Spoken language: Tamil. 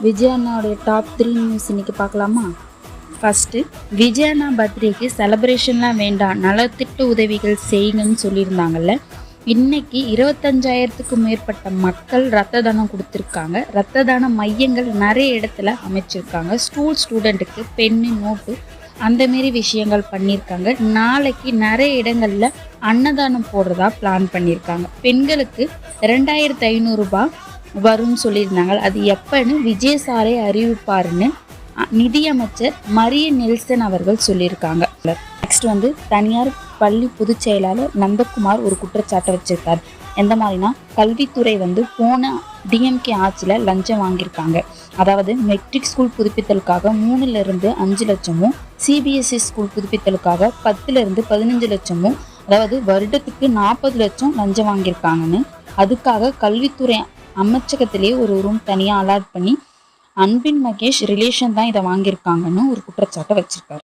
விஜய் அண்ணாவுடைய டாப் 3 நியூஸ் இன்னைக்கு பார்க்கலாமா? ஃபஸ்ட்டு, விஜய் அண்ணா பர்த்டேக்கு செலப்ரேஷன்லாம் வேண்டாம், நலத்திட்ட உதவிகள் செய்யுங்கன்னு சொல்லியிருந்தாங்கல்ல. இன்னைக்கு 25,000க்கும் மேற்பட்ட மக்கள் ரத்த தானம் கொடுத்துருக்காங்க. ரத்த தான மையங்கள் நிறைய இடத்துல அமைச்சிருக்காங்க. ஸ்டூடெண்ட்டுக்கு பென்னு, நோட்டு அந்த மாரி விஷயங்கள் பண்ணியிருக்காங்க. நாளைக்கு நிறைய இடங்கள்ல அன்னதானம் போடுறதா பிளான் பண்ணியிருக்காங்க. பெண்களுக்கு 2,500 ரூபாய் வரும்னு சொல்லியிருந்தாங்க. அது எப்பன்னு விஜய் சாரே அறிவிப்பாருன்னு நிதியமைச்சர் மரிய நெல்சன் அவர்கள் சொல்லியிருக்காங்க. நெக்ஸ்ட் தனியார் பள்ளி பொதுச் செயலாளர் நந்தகுமார் ஒரு குற்றச்சாட்டை வச்சிருக்காரு. எந்த மாதிரினா, கல்வித்துறை போன டிஎம்கே ஆட்சியில் லஞ்சம் வாங்கியிருக்காங்க. அதாவது மெட்ரிக் ஸ்கூல் புதுப்பித்தலுக்காக 3-5 லட்சமும், சிபிஎஸ்இ ஸ்கூல் புதுப்பித்தலுக்காக 10-15 லட்சமும், அதாவது வருடத்துக்கு 40 லட்சம் லஞ்சம் வாங்கியிருக்காங்கன்னு, அதுக்காக கல்வித்துறை அமைச்சகத்திலேயே ஒரு ரூம் தனியாக அலாட் பண்ணி அன்பின் மகேஷ் ரிலேஷன் தான் இதை வாங்கியிருக்காங்கன்னு ஒரு குற்றச்சாட்டை வச்சிருக்காரு.